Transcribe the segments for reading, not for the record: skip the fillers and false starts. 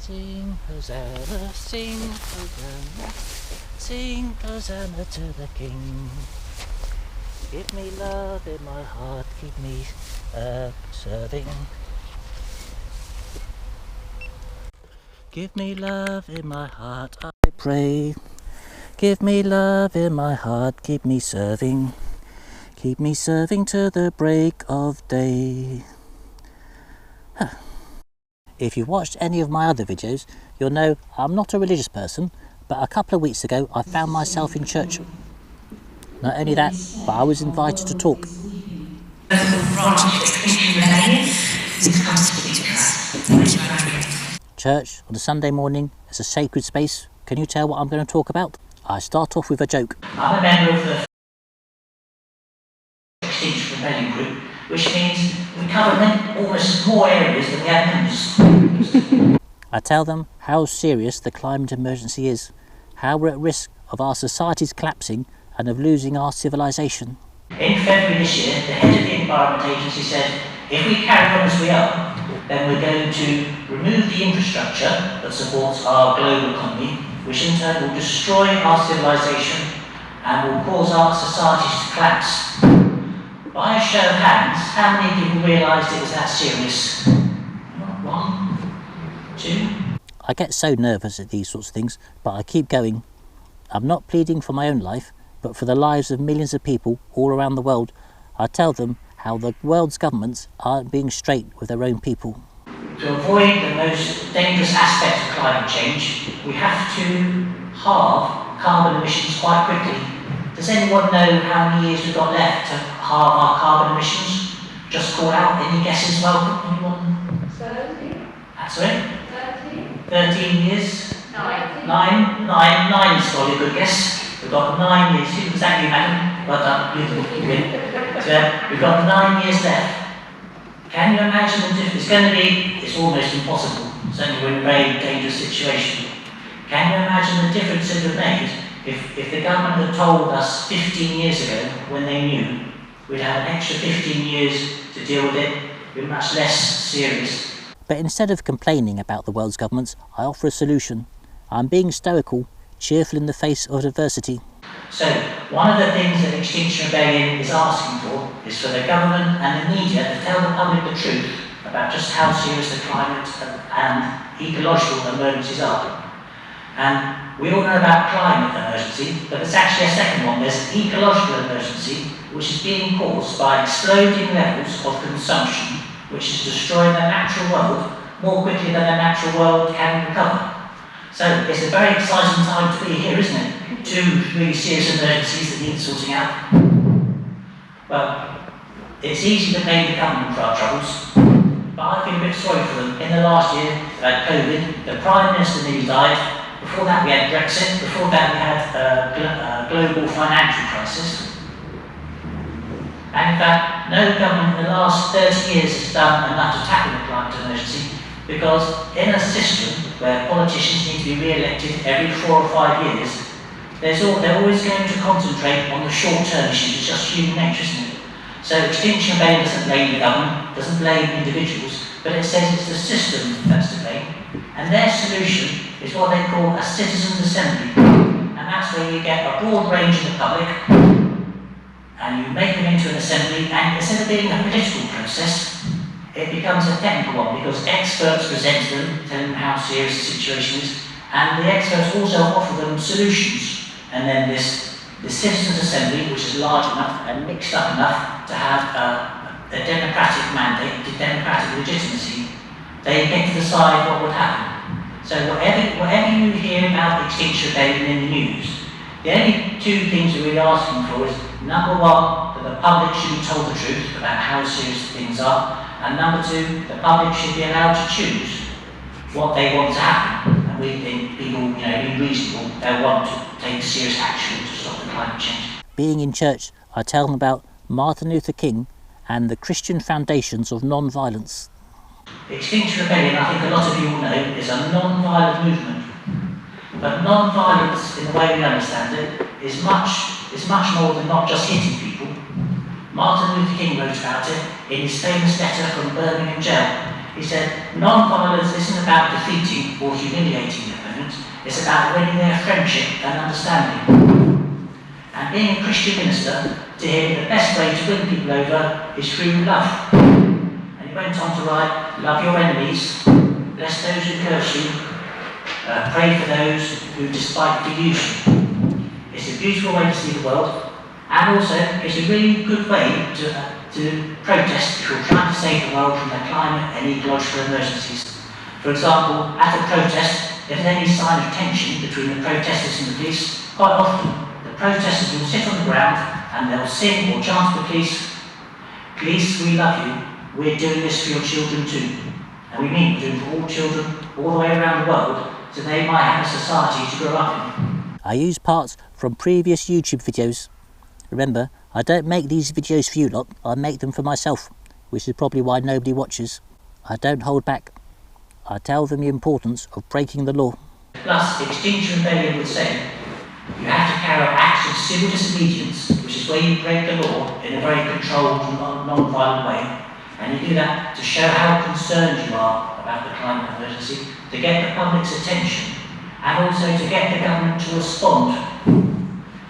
Sing Hosanna, sing Hosanna, sing Hosanna to the King. Give me love in my heart, keep me serving. Give me love in my heart, I pray. Give me love in my heart, keep me serving. Keep me serving to the break of day. If you've watched any of my other videos, you'll know I'm not a religious person, but a couple of weeks ago I found myself in church. Not only that, but I was invited to talk. Branch of Extinction Rebellion to come to speak to us. Thank you very much. Church on a Sunday morning is a sacred space. Can you tell what I'm going to talk about? I start off with a joke. I'm a member of the Extinction Rebellion group, which means we cover almost more areas than we have members. I tell them how serious the climate emergency is, how we're at risk of our societies collapsing and of losing our civilization. In February this year, the head of the Environment Agency said, if we carry on as we are, then we're going to remove the infrastructure that supports our global economy, which in turn will destroy our civilization and will cause our societies to collapse. By a show of hands, how many people realised it was that serious? One, two. I get so nervous at these sorts of things, but I keep going. I'm not pleading for my own life, but for the lives of millions of people all around the world. I tell them how the world's governments aren't being straight with their own people. To avoid the most dangerous aspects of climate change, we have to halve carbon emissions quite quickly. Does anyone know how many years we've got left to halve our carbon emissions? Just call out. Any guesses? Welcome. Anyone? 30. That's it. 30. 13 years. 90. Nine is probably a good guess. We've got 9 years. Who was that, you, madam? Well done. You win. So we've got 9 years left. Can you imagine the difference? It's almost impossible. Certainly we're in a very dangerous situation. Can you imagine the difference it would have made if the government had told us 15 years ago, when they knew we'd have an extra 15 years to deal with it, we're much less serious. But instead of complaining about the world's governments, I offer a solution. I'm being stoical, cheerful in the face of adversity. So, one of the things that Extinction Rebellion is asking for is for the government and the media to tell the public the truth about just how serious the climate and ecological emergencies are. And we all know about climate emergency, but there's actually a second one. There's an ecological emergency, which is being caused by exploding levels of consumption, which is destroying the natural world more quickly than the natural world can recover. So it's a very exciting time to be here, isn't it? 2 really serious emergencies that need sorting out. Well, it's easy to blame the government for our troubles, but I feel a bit sorry for them. In the last year, we had COVID, the Prime Minister nearly died. Before that we had Brexit, before that we had a global financial crisis. And in fact, no government in the last 30 years has done enough to tackle the climate emergency, because in a system where politicians need to be re-elected every 4 or 5 years, they're always going to concentrate on the short-term issues. It's just human nature, isn't it? So Extinction Rebellion doesn't blame the government, doesn't blame individuals, but it says it's the system that's to blame. And their solution is what they call a citizens' assembly. And that's where you get a broad range of the public, and you make them into an assembly, and instead of being a political process, it becomes a technical one, because experts present to them, tell them how serious the situation is, and the experts also offer them solutions. And then this citizens' assembly, which is large enough and mixed up enough to have a democratic mandate, a democratic legitimacy, they get to decide what would happen. So whatever you hear about Extinction Rebellion in the news, the only 2 things we're really asking for is, number 1, that the public should be told the truth about how serious things are, and number 2, the public should be allowed to choose what they want to happen. And we think people, being reasonable, they'll want to take serious action to stop the climate change. Being in church, I tell them about Martin Luther King and the Christian foundations of non-violence. Extinction Rebellion, I think a lot of you will know, is a non-violent movement. But non-violence, in the way we understand it, is much more than not just hitting people. Martin Luther King wrote about it in his famous letter from Birmingham jail. He said, non-violence isn't about defeating or humiliating the opponent, it's about winning their friendship and understanding. And being a Christian minister, to him the best way to win people over is through love. And he went on to write, love your enemies, bless those who curse you, pray for those who despitefully use you. It's a beautiful way to see the world, and also it's a really good way to protest if you're trying to save the world from the climate and ecological emergencies. For example, at a protest, if there's any sign of tension between the protesters and the police, quite often the protesters will sit on the ground and they'll sing or chant to the police, "Police, we love you, we're doing this for your children too." And we mean we're doing it for all children all the way around the world, so they might have a society to grow up in. I use parts from previous YouTube videos. Remember, I don't make these videos for you lot, I make them for myself, which is probably why nobody watches. I don't hold back. I tell them the importance of breaking the law. Plus, Extinction Rebellion would say, you have to carry out acts of civil disobedience, which is where you break the law in a very controlled and non-violent way. And you do that to show how concerned you are about the climate emergency, to get the public's attention, and also to get the government to respond.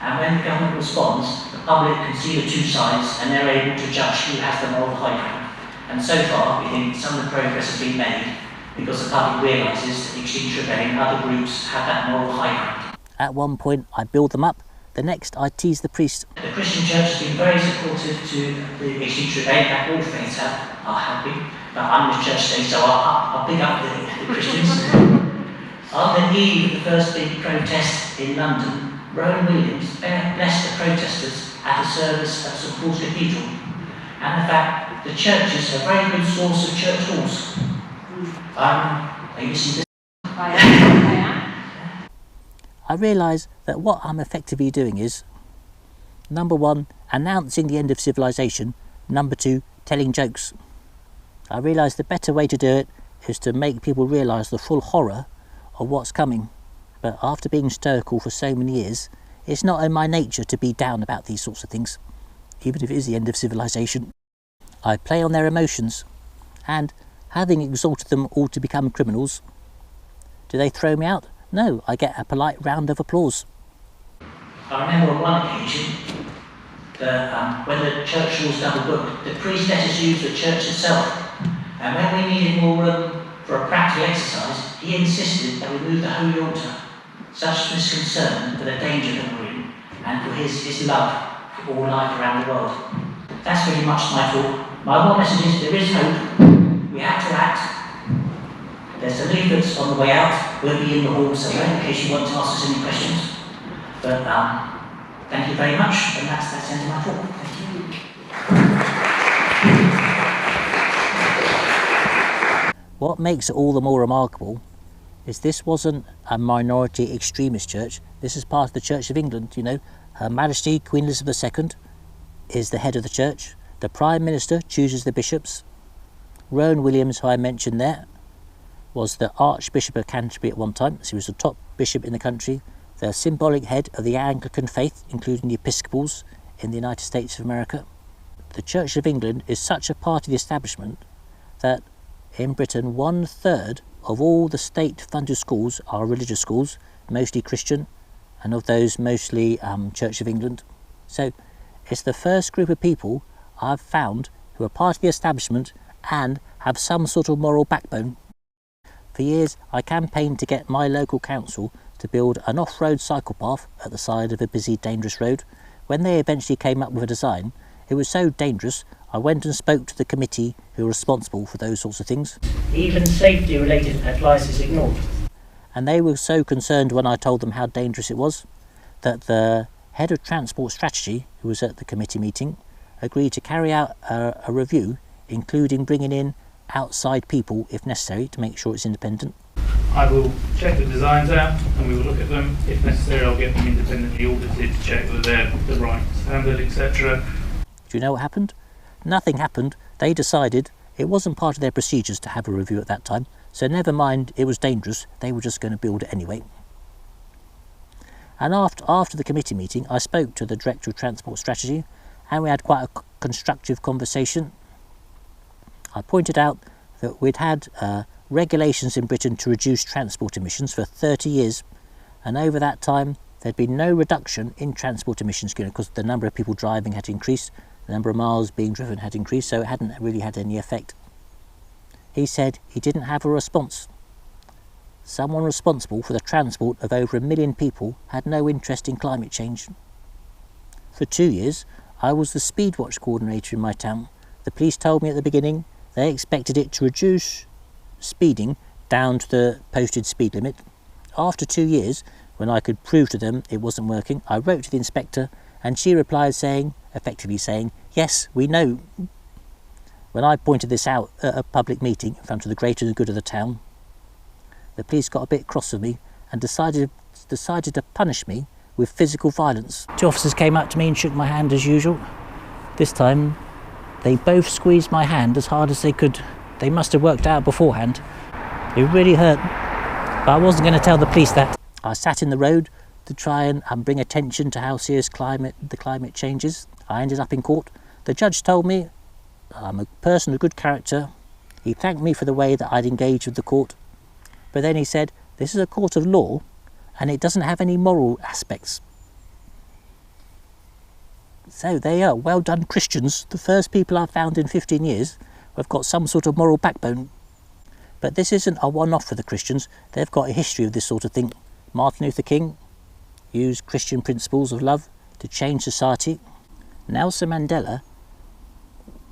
And when the government responds, the public can see the two sides and they're able to judge who has the moral high ground. And so far, we think some of the progress has been made because the public realises that Extinction Rebellion and other groups have that moral high ground. At one point I build them up, the next I tease the priest. The Christian Church has been very supportive to the Extinction Rebellion, in fact all faiths are helping, but I'm the church today, so I'll big up the Christians. On the eve of the first big protest in London, Rowan Williams blessed the protesters at a service at St Paul's Cathedral. And in fact, the churches are a very good source of church halls. Are you listening to this? I am. I realise that what I'm effectively doing is, number one, announcing the end of civilization, number two, telling jokes. I realise the better way to do it is to make people realise the full horror of what's coming. But after being stoical for so many years, it's not in my nature to be down about these sorts of things, even if it is the end of civilization. I play on their emotions, and having exalted them all to become criminals, do they throw me out? No, I get a polite round of applause. I remember on one occasion, when the church was double booked, the priest let us use the church itself. And when we needed more room for a practical exercise, he insisted that we move the holy altar. Such was his concern for the danger that we're in, and for his love for all life around the world. That's really much my talk. My one message is there is hope. We have to act. There's the leaflets on the way out. We'll be in the hall somewhere in case you want to ask us any questions. But thank you very much, and that's the end of my talk. Thank you. What makes it all the more remarkable is this wasn't a minority extremist church. This is part of the Church of England, you know. Her Majesty Queen Elizabeth II is the head of the church. The Prime Minister chooses the bishops. Rowan Williams, who I mentioned there, was the Archbishop of Canterbury at one time, so he was the top bishop in the country, the symbolic head of the Anglican faith, including the Episcopals in the United States of America. The Church of England is such a part of the establishment that in Britain 1/3 of all the state-funded schools are religious schools, mostly Christian, and of those mostly Church of England. So it's the first group of people I've found who are part of the establishment and have some sort of moral backbone. For years I campaigned to get my local council to build an off-road cycle path at the side of a busy, dangerous road. When they eventually came up with a design, it was so dangerous I went and spoke to the committee who were responsible for those sorts of things. Even safety-related advice is ignored. And they were so concerned when I told them how dangerous it was that the head of transport strategy, who was at the committee meeting, agreed to carry out a review, including bringing in outside people if necessary to make sure it's independent. I will check the designs out and we will look at them. If necessary, I'll get them independently audited to check that they're the right standard, etc. Do you know what happened? Nothing happened. They decided it wasn't part of their procedures to have a review at that time, so never mind it was dangerous, they were just going to build it anyway. And after the committee meeting, I spoke to the Director of Transport Strategy and we had quite a constructive conversation. I pointed out that we'd had regulations in Britain to reduce transport emissions for 30 years, and over that time there'd been no reduction in transport emissions because the number of people driving had increased, the number of miles being driven had increased, so it hadn't really had any effect. He said he didn't have a response. Someone responsible for the transport of over 1 million people had no interest in climate change. For 2 years, I was the speedwatch coordinator in my town. The police told me at the beginning they expected it to reduce speeding down to the posted speed limit. After 2 years, when I could prove to them it wasn't working, I wrote to the inspector and she replied effectively saying, yes, we know. When I pointed this out at a public meeting in front of the greater good of the town, the police got a bit cross with me and decided to punish me with physical violence. 2 officers came up to me and shook my hand as usual. This time they both squeezed my hand as hard as they could. They must have worked out beforehand. It really hurt, but I wasn't going to tell the police that. I sat in the road to try and bring attention to how serious the climate change is. I ended up in court. The judge told me I'm a person of good character. He thanked me for the way that I'd engaged with the court. But then he said, this is a court of law and it doesn't have any moral aspects. So there you are, well done Christians, the first people I've found in 15 years who have got some sort of moral backbone. But this isn't a one-off for the Christians, they've got a history of this sort of thing. Martin Luther King used Christian principles of love to change society. Nelson Mandela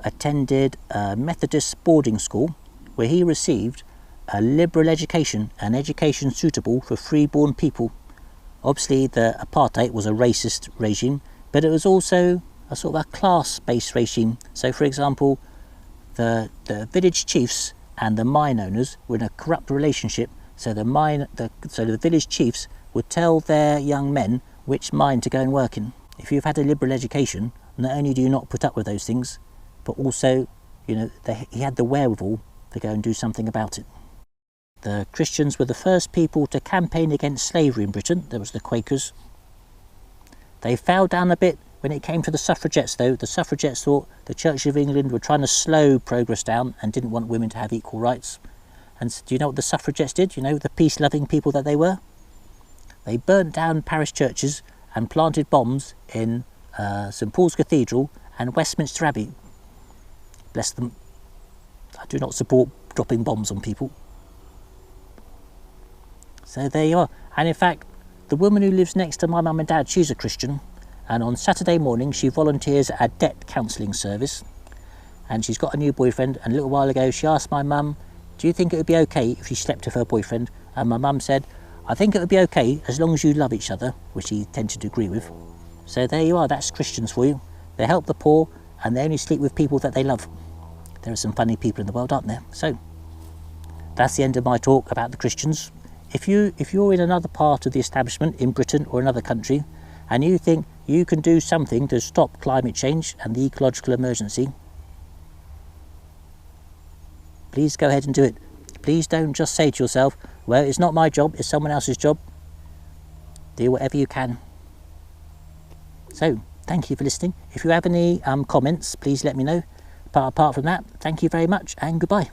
attended a Methodist boarding school where he received a liberal education, an education suitable for freeborn people. Obviously the apartheid was a racist regime, but it was also a sort of a class-based regime. So for example, the village chiefs and the mine owners were in a corrupt relationship, so the village chiefs would tell their young men which mine to go and work in. If you've had a liberal education, not only do you not put up with those things, but also, he had the wherewithal to go and do something about it. The Christians were the first people to campaign against slavery in Britain. There was the Quakers. They fell down a bit when it came to the suffragettes though. The suffragettes thought the Church of England were trying to slow progress down and didn't want women to have equal rights. And do you know what the suffragettes did? The peace-loving people that they were? They burnt down parish churches and planted bombs in St Paul's Cathedral and Westminster Abbey. Bless them. I do not support dropping bombs on people. So there you are. And in fact, the woman who lives next to my mum and dad, she's a Christian, and on Saturday morning she volunteers at a debt counselling service, and she's got a new boyfriend, and a little while ago she asked my mum, do you think it would be okay if she slept with her boyfriend? And my mum said, I think it would be okay as long as you love each other, which he tended to agree with. So there you are, that's Christians for you. They help the poor and they only sleep with people that they love. There are some funny people in the world, aren't there? So that's the end of my talk about the Christians. If you're in another part of the establishment in Britain or another country and you think you can do something to stop climate change and the ecological emergency, please go ahead and do it. Please don't just say to yourself, well, it's not my job, it's someone else's job. Do whatever you can. So, thank you for listening. If you have any comments, please let me know. But apart from that, thank you very much and goodbye.